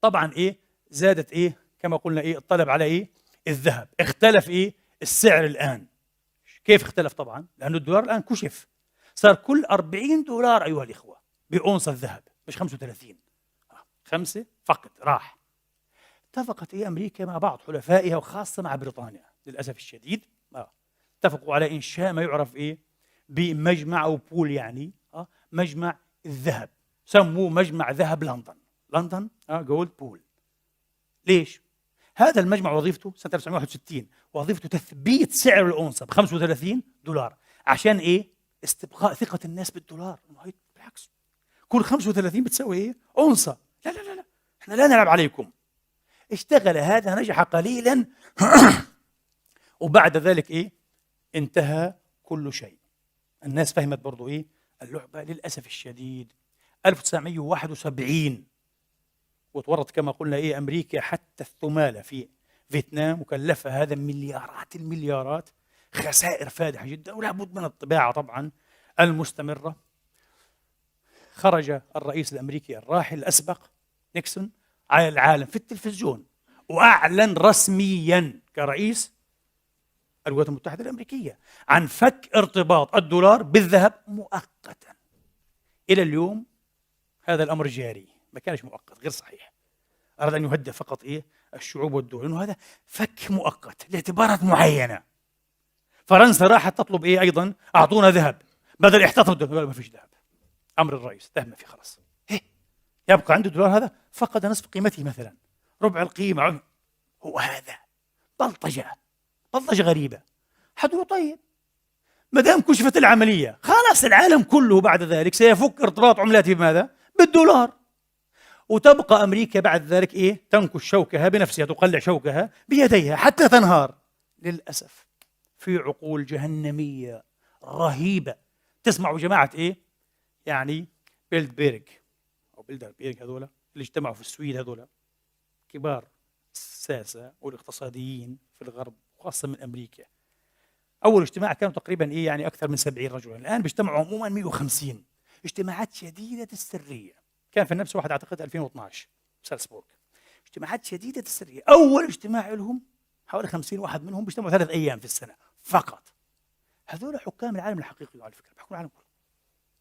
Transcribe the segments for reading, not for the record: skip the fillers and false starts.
طبعا زادت كما قلنا الطلب على الذهب، اختلف السعر الآن. كيف اختلف؟ طبعا لأنه الدولار الآن كشف، صار كل 40 دولار أيها الإخوة بأونصة الذهب، مش 35، 5 فقط راح. اتفقت أمريكا مع بعض حلفائها وخاصة مع بريطانيا للأسف الشديد، اتفقوا على إنشاء ما يعرف بمجمع أو بول، يعني مجمع الذهب، سموه مجمع ذهب لندن. لندن جولد بول. ليش؟ هذا المجمع وظيفته سنة 1961 وظيفته تثبيت سعر الأونصة ب 35 دولار. عشان استبقاء ثقة الناس بالدولار. بالعكس، كل 35 بتساوي أونصة. لا لا لا لا، احنا لا نلعب عليكم. اشتغل هذا، نجح قليلا وبعد ذلك انتهى كل شيء. الناس فهمت برضو اللعبة للأسف الشديد. 1971 وتورط كما قلنا أمريكا حتى الثمالة في فيتنام، وكلفها هذا مليارات المليارات، خسائر فادحة جدا، ولا بد من الطباعة طبعا المستمرة. خرج الرئيس الأمريكي الراحل الأسبق نيكسون على العالم في التلفزيون وأعلن رسميا كرئيس الولايات المتحدة الأمريكية عن فك ارتباط الدولار بالذهب مؤقتا. إلى اليوم هذا الأمر جاري، ما كانش مؤقت، غير صحيح. أراد أن يهدئ فقط الشعوب والدول، إنه هذا فك مؤقت لاعتبارات معينة. فرنسا راحت تطلب أيضا أعطونا ذهب بدل احتفظوا بالدولار. ما فيش ذهب، أمر الرئيس تهم في خلاص. يبقى عنده الدولار هذا فقد نصف قيمته، مثلا ربع القيمة. هو هذا بلطجة غريبة. حدوا طيب، ما دام كشفت العملية خلاص العالم كله بعد ذلك سيفك ارتباط عملاته بماذا؟ بالدولار. وتبقى أمريكا بعد ذلك تنكش شوكها بنفسها، تقلع شوكها بيديها حتى تنهار للأسف في عقول جهنمية رهيبة. تسمعوا جماعة يعني بيلدبيرغ أو بيلدربيرغ، هذولا اللي اجتمعوا في السويد، هذولا كبار الساسة والاقتصاديين في الغرب وخاصة من أمريكا. أول اجتماع كانوا تقريبا يعني أكثر من 70 رجلا، الآن بيجتمعوا عموما 150. اجتماعات شديدة السرية. كان في نفس واحد أعتقد 2012 سالسبورغ. اجتماعات شديدة السرية. أول اجتماع لهم حوالي 50 واحد منهم بيجتمعوا 3 أيام في السنة فقط. هذول حكام العالم الحقيقي على فكرة، بيحكموا العالم كله،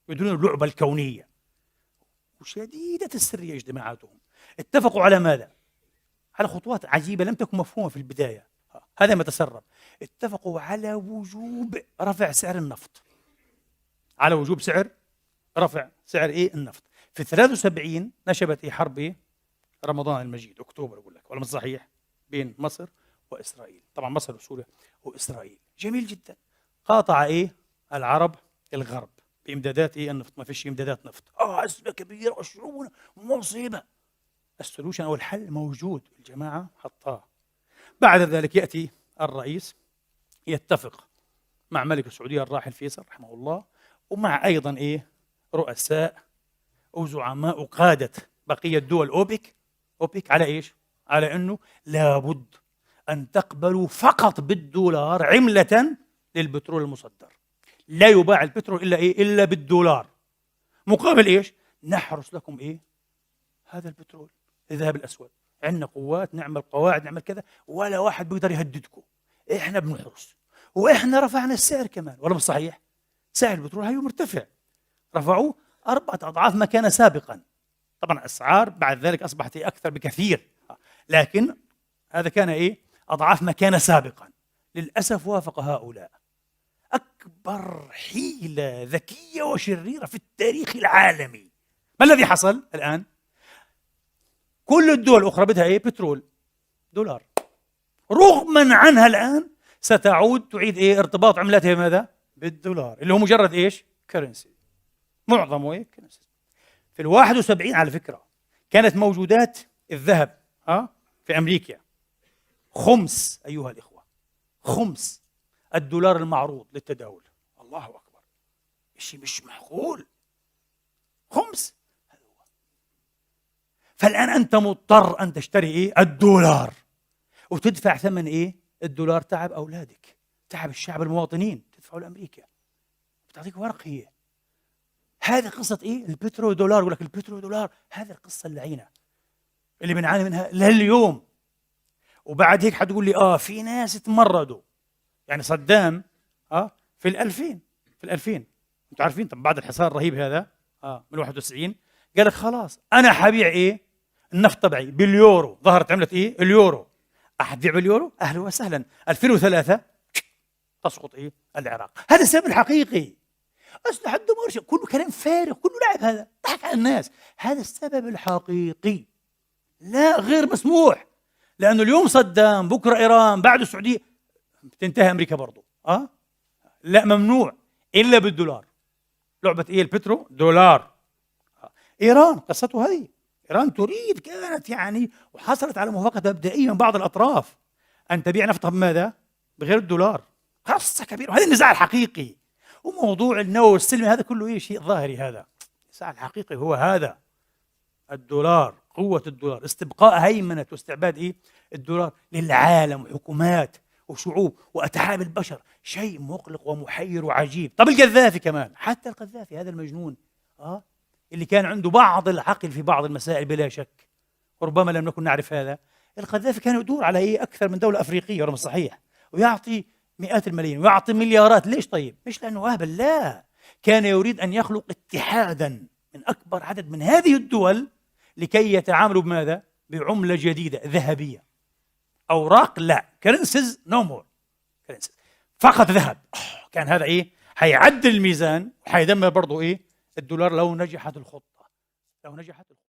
يديرون اللعبة الكونية، وشديدة السرية اجتماعاتهم. اتفقوا على ماذا؟ على خطوات عجيبة لم تكن مفهومة في البداية. هذا ما تسرب. اتفقوا على وجوب رفع سعر النفط، على وجوب رفع سعر النفط. في 73 نشبت حرب رمضان المجيد، أكتوبر أقول لك، ولا مش صحيح؟ بين مصر وإسرائيل، طبعا مصر وسوريا وإسرائيل. جميل جدا. قاطع العرب الغرب بإمدادات النفط، ما فيش إمدادات نفط. أزمة كبيرة وشعوبنا مصيبة. السولوشن أو الحل موجود، الجماعة حطاه. بعد ذلك يأتي الرئيس يتفق مع ملك السعودية الراحل فيصل رحمه الله، ومع أيضا رؤساء وزعماء وقادة بقية دول أوبك على على أنه لابد أن تقبلوا فقط بالدولار عملة للبترول المصدر. لا يباع البترول إلا بالدولار. مقابل نحرس لكم هذا البترول، الذهب الأسود. عندنا قوات، نعمل قواعد، نعمل كذا، ولا واحد بيقدر يهددكم. إحنا بنحرس، وإحنا رفعنا السعر كمان، ولا مش صحيح؟ سعر البترول هي مرتفع، رفعوه 4 أضعاف ما كان سابقا. طبعا الأسعار بعد ذلك أصبحت أكثر بكثير، لكن هذا كان أضعاف ما كان سابقا. للأسف وافق هؤلاء أكبر حيلة ذكية وشريرة في التاريخ العالمي. ما الذي حصل الآن؟ كل الدول الأخرى بدها بترول، دولار، رغما عنها الآن تعيد ارتباط عملتها بماذا؟ بالدولار، اللي هو مجرد كرنسي، معظمه كرنسي. في 71 على فكرة كانت موجودات الذهب في أمريكا خمس، أيها الإخوة، خمس الدولار المعروض للتداول. الله أكبر، شيء مش معقول، خمس. فالآن أنت مضطر أن تشتري الدولار وتدفع ثمن الدولار. تعب أولادك، تعب الشعب، المواطنين، تدفعوا لأمريكا، بتعطيك ورق. هي هذه قصة البترو دولار. يقول لك البترو دولار، هذه القصة اللعينة. اللي بنعاني منها لليوم. وبعد هيك حتقول لي في ناس تمردوا. يعني صدام في الألفين انتوا عارفين، طب بعد الحصار الرهيب هذا من 91 قال لك خلاص انا حبيع النفط تبعي باليورو. ظهرت عملة اليورو. أحبيع باليورو، أهلا وسهلا. 2003 تسقط العراق. هذا السبب الحقيقي. أسلحة الدمار كله كلام فارغ، كله لعب، هذا ضحك على الناس. هذا السبب الحقيقي، لا غير مسموح. لأنه اليوم صدام، بكرة إيران، بعد السعودية، بتنتهي أمريكا برضو. لا ممنوع إلا بالدولار. لعبة البترو دولار. إيران قصته هذه. إيران تريد، كانت يعني وحصلت على موافقة مبدئية من بعض الأطراف أن تبيع نفطها بماذا؟ بغير الدولار. قصة كبيرة، وهذا النزاع الحقيقي. وموضوع النووي والسلمي هذا كله شيء ظاهري. هذا النزاع الحقيقي هو هذا، الدولار، قوة الدولار، استبقاء هيمنة واستعباد الدولار للعالم وحكومات وشعوب وأتعاب البشر. شيء مقلق ومحير وعجيب. طب القذافي كمان، حتى القذافي هذا المجنون اللي كان عنده بعض العقل في بعض المسائل بلا شك، وربما لم نكن نعرف هذا. القذافي كان يدور على أكثر من دولة أفريقية، رغم صحيح، ويعطي مئات الملايين ويعطي مليارات. ليش طيب؟ مش لأنه أهبل، لا، كان يريد أن يخلق اتحادا من أكبر عدد من هذه الدول لكي يتعاملوا بماذا؟ بعملة جديدة ذهبية. أوراق لا، كرنسز نو مور، كرنسز فقط ذهب. كان هذا حيعدل الميزان وحيدمر برضو الدولار لو نجحت الخطة. لو نجحت الخطة.